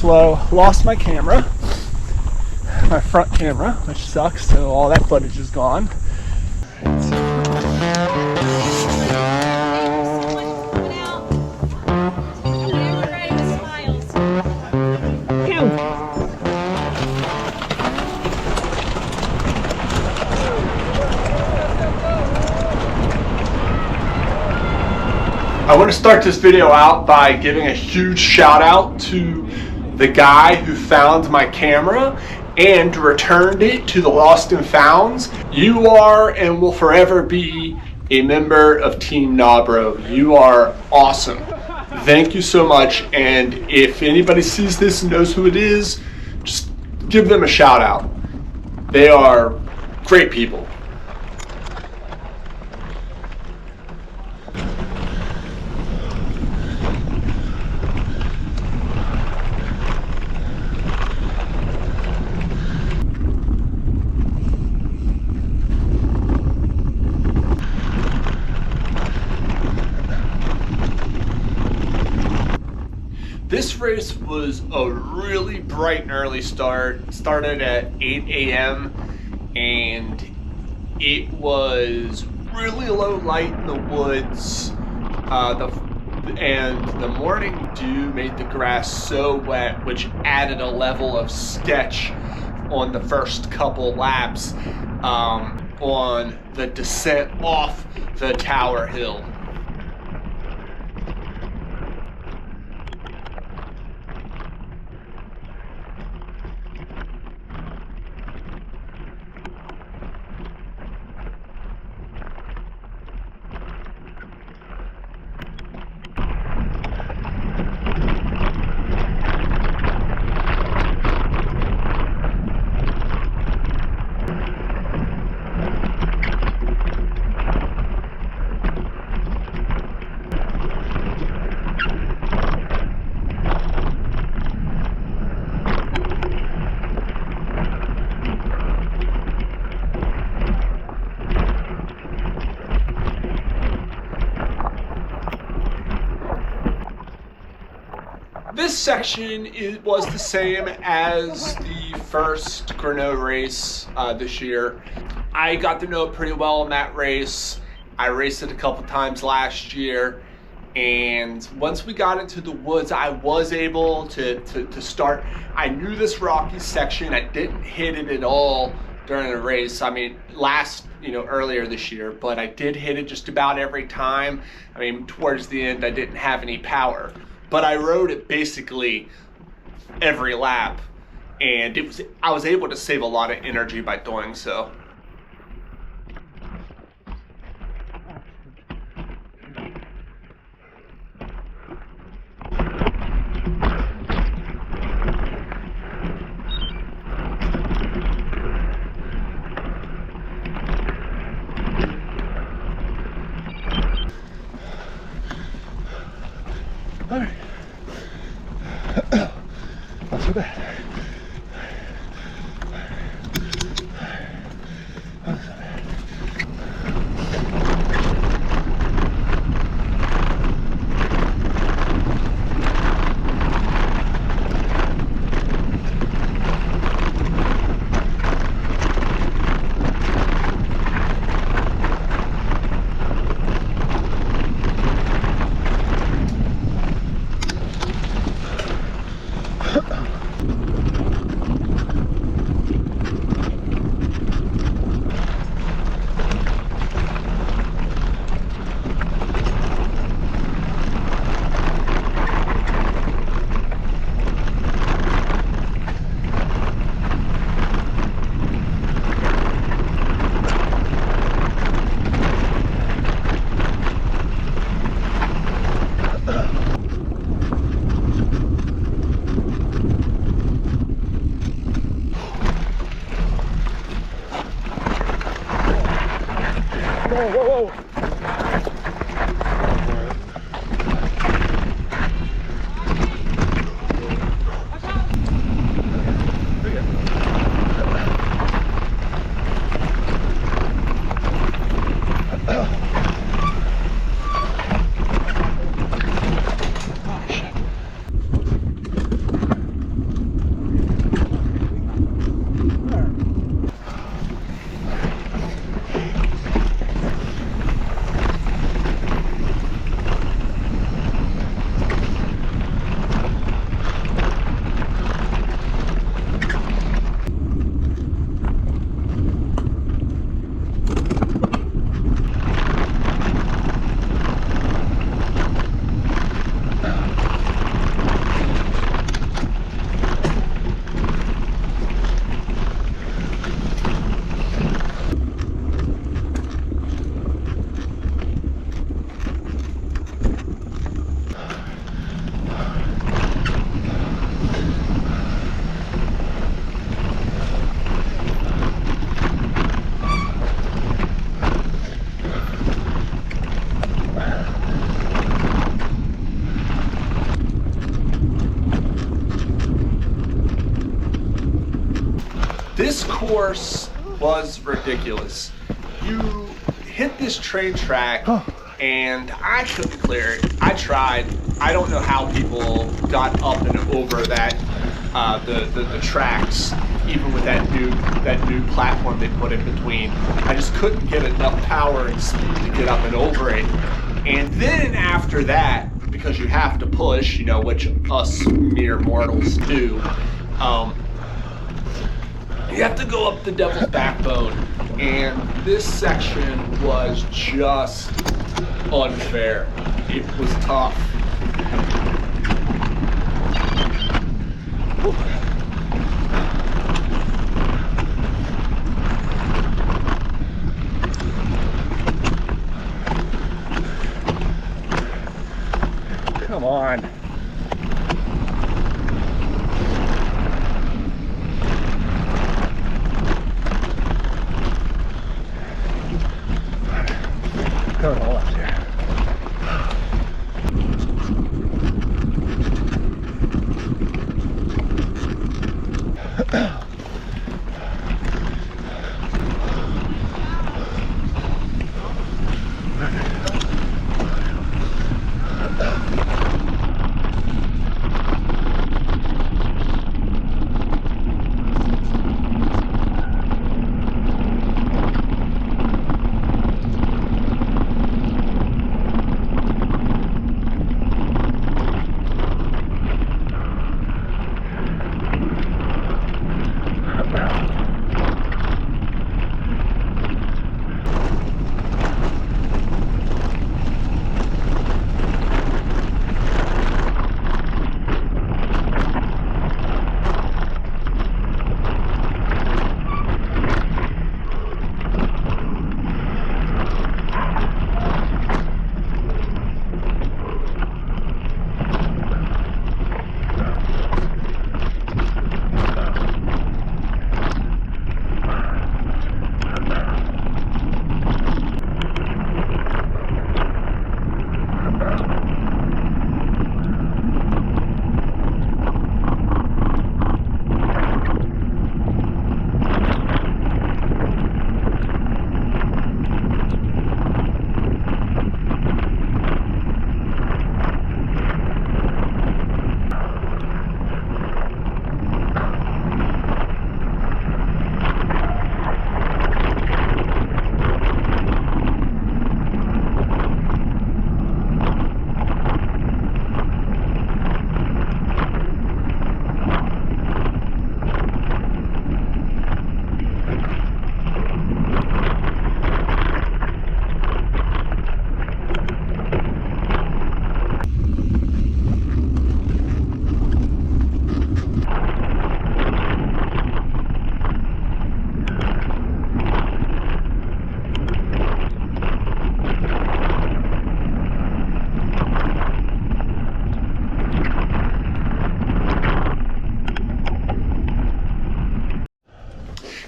So lost my camera, my front camera, which sucks, so all that footage is gone. I want to start this video out by giving a huge shout out to the guy who found my camera and returned it to the Lost and Founds. You are and will forever be a member of Team Nabro. You are awesome. Thank you so much. And if anybody sees this and knows who it is, just give them a shout out. They are great people. This race was a really bright and early start. Started at 8 a.m. and it was really low light in the woods. And the morning dew made the grass so wet, which added a level of sketch on the first couple laps on the descent off the Tower Hill. This section was the same as the first Granogue race this year. I got to know it pretty well in that race. I raced it a couple times last year, and once we got into the woods, I was able to start. I knew this rocky section. I didn't hit it at all during the race. I mean, earlier this year, but I did hit it just about every time. I mean, towards the end, I didn't have any power. But I rode it basically every lap, and I was able to save a lot of energy by doing so. All right. Not so bad. Not so bad. This course was ridiculous. You hit this train track and I couldn't clear it. I tried. I don't know how people got up and over that the tracks, even with that new platform they put in between. I just couldn't get enough power and speed to get up and over it. And then after that, because you have to push, you know, which us mere mortals do, you have to go up the Devil's Backbone. And this section was just unfair. It was tough. Come on. Going all up here.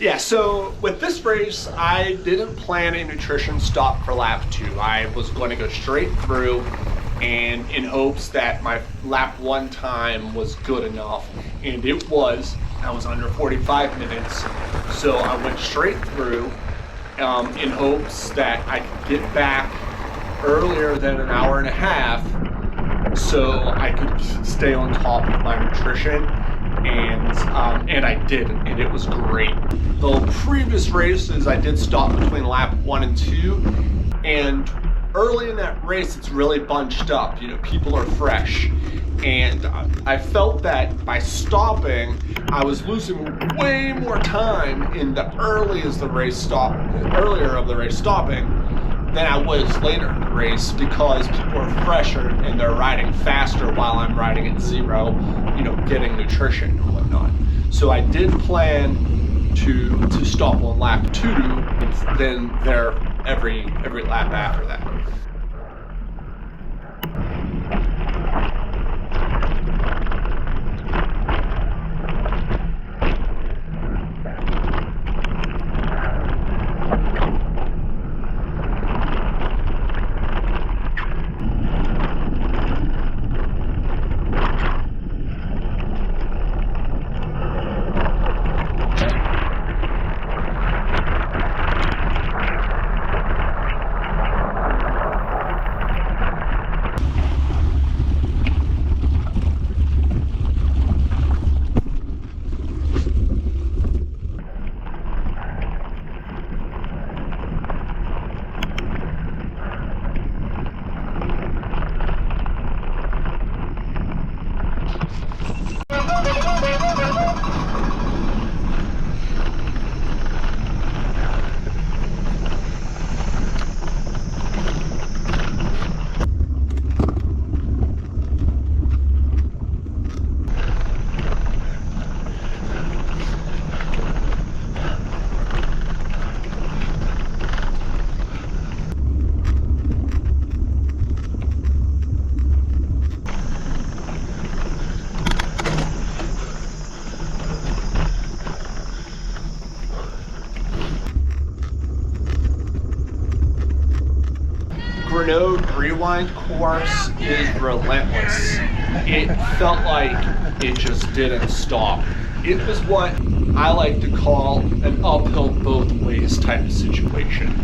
Yeah, so with this race, I didn't plan a nutrition stop for lap 2. I was going to go straight through, and in hopes that my lap 1 time was good enough, and it was. I was under 45 minutes, so I went straight through in hopes that I could get back earlier than an hour and a half so I could stay on top of my nutrition. And I did, and it was great. The previous races, I did stop between lap 1 and 2, and early in that race, it's really bunched up. You know, people are fresh, and I felt that by stopping, I was losing way more time in the earlier of the race stopping than I was later in the race, because people are fresher and they're riding faster while I'm riding at 0, you know, getting nutrition and whatnot. So I did plan to stop on lap 2, and then there every lap after that. rewind course is relentless. It felt like it just didn't stop. It was what I like to call an uphill both ways type of situation.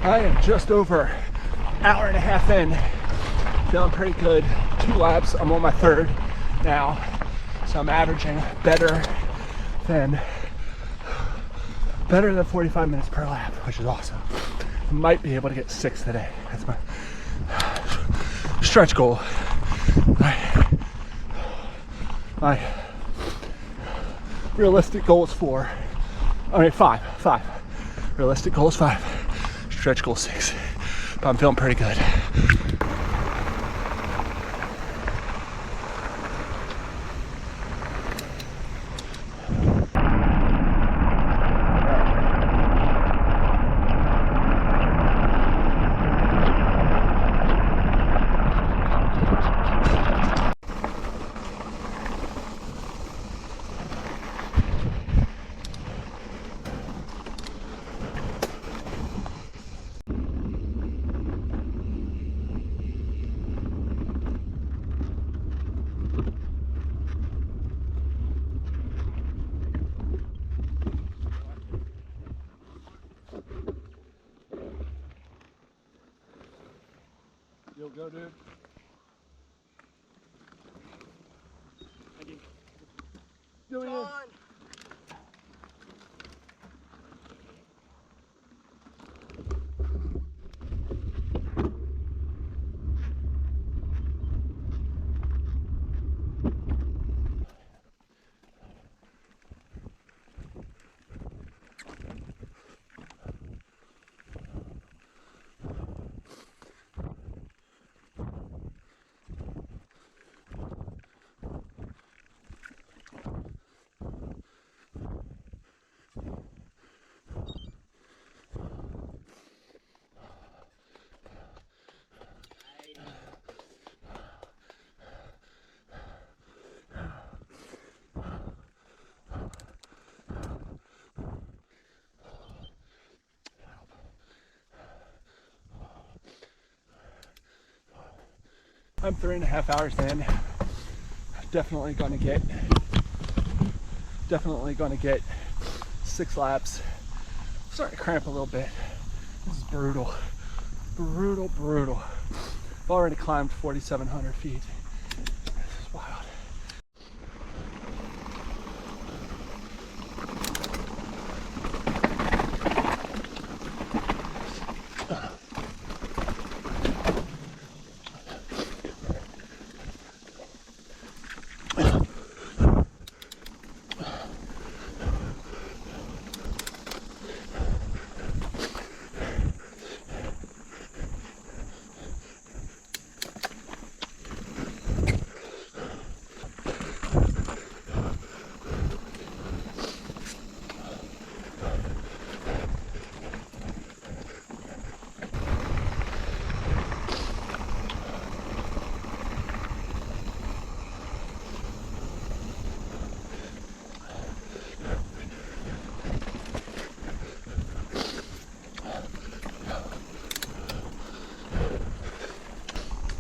I am just over an hour and a half in, feeling pretty good. 2 laps, I'm on my 3rd now, so I'm averaging better than 45 minutes per lap, which is awesome. I might be able to get 6 today. That's my stretch goal. My realistic goal is 5. Realistic goal is 5. Stretch goal 6, but I'm feeling pretty good. You'll go, dude. Doing it. I'm 3.5 hours in. Definitely gonna get 6 laps. I'm starting to cramp a little bit. This is brutal. Brutal. I've already climbed 4,700 feet. This is wild.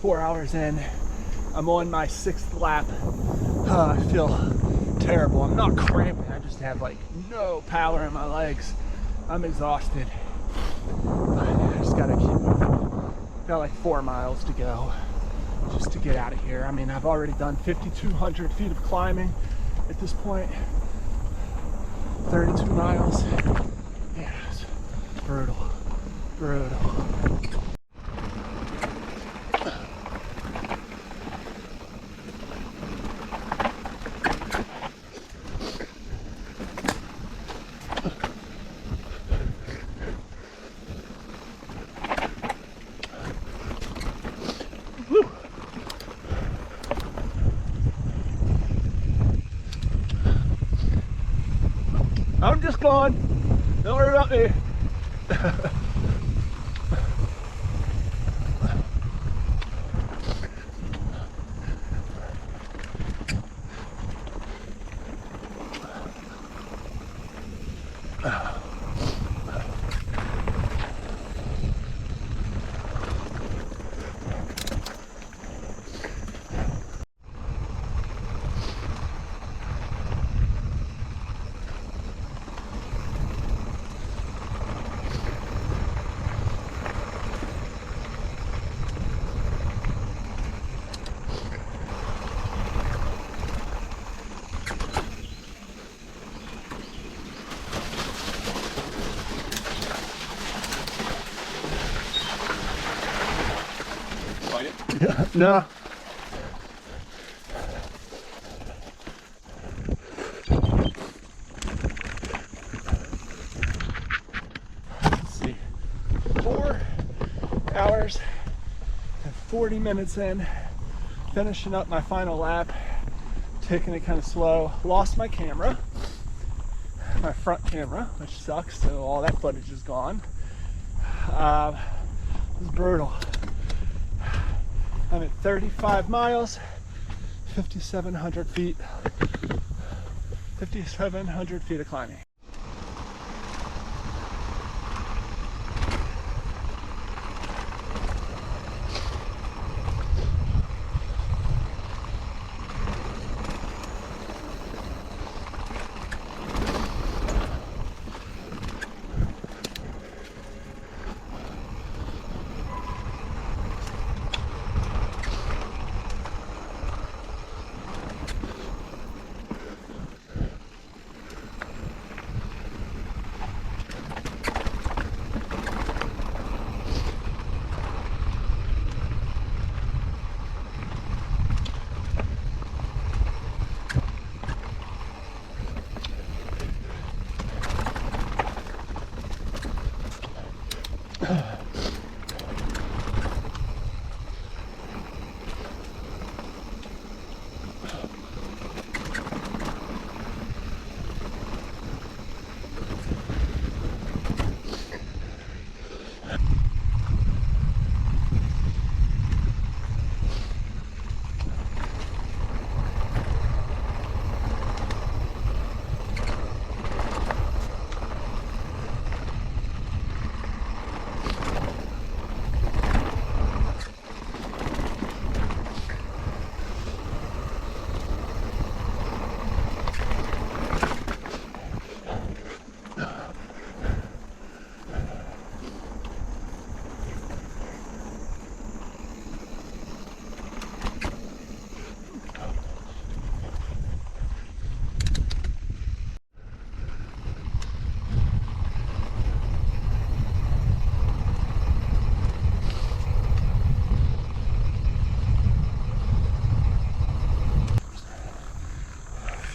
Four hours in, I'm on my 6th lap. I feel terrible. I'm not cramping, I just have like no power in my legs. I'm exhausted. But I just gotta keep moving. Got like 4 miles to go just to get out of here. I mean, I've already done 5,200 feet of climbing at this point. 32 miles. Yeah, it's brutal. I'm just going. Don't worry about me. No. Let's see. 4 hours and 40 minutes in. Finishing up my final lap. Taking it kind of slow. Lost my camera. My front camera, which sucks, so all that footage is gone. It was brutal. I'm at 35 miles, 5,700 feet, 5,700 feet of climbing.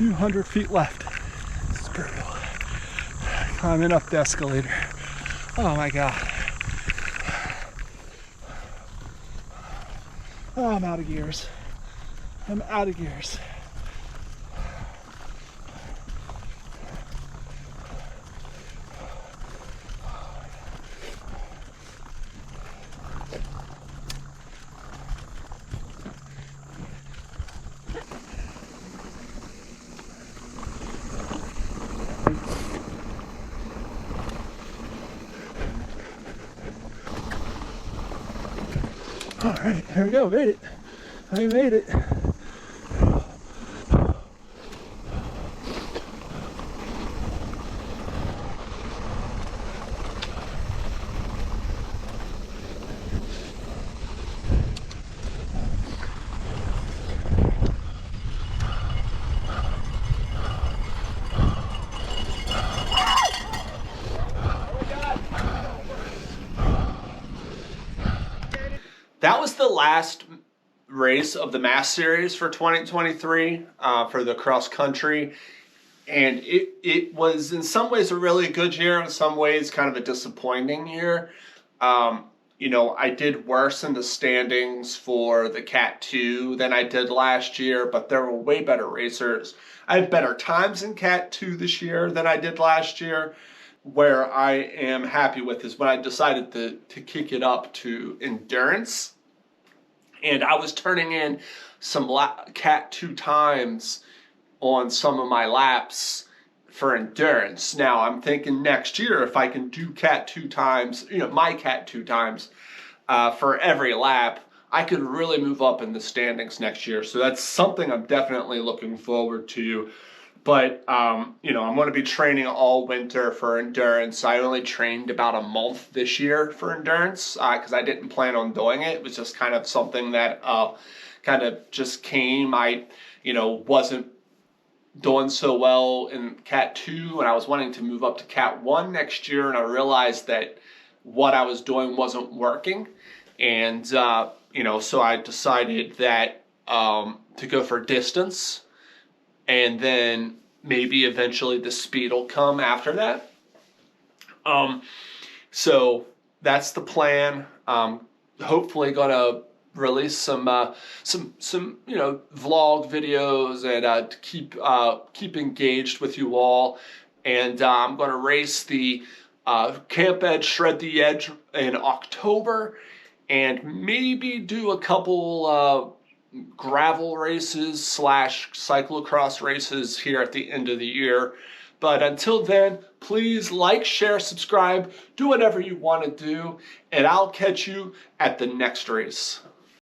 200 feet left. It's brutal. Climbing up the escalator. Oh my God. Oh, I'm out of gears. I'm out of gears. All right, here we go, made it. I made it. That was the last race of the Mass Series for 2023 for the cross country. And it was in some ways a really good year, in some ways kind of a disappointing year. You know, I did worse in the standings for the Cat 2 than I did last year, but there were way better racers. I had better times in Cat 2 this year than I did last year. Where I am happy with is when I decided to kick it up to endurance. And I was turning in some Cat 2 times on some of my laps for endurance. Now I'm thinking next year if I can do Cat 2 times, you know, my Cat 2 times for every lap, I could really move up in the standings next year. So that's something I'm definitely looking forward to. But, you know, I'm going to be training all winter for endurance. I only trained about a month this year for endurance because I didn't plan on doing it. It was just kind of something that kind of just came. I, you know, wasn't doing so well in Cat 2 and I was wanting to move up to Cat 1 next year. And I realized that what I was doing wasn't working. And, you know, so I decided that to go for distance. And then maybe eventually the speed will come after that. So that's the plan. Hopefully gonna release some you know, vlog videos and to keep engaged with you all. And I'm gonna race the Camp Edge Shred the Edge in October, and maybe do a couple gravel races / cyclocross races here at the end of the year. But until then, please like, share, subscribe, do whatever you want to do, and I'll catch you at the next race.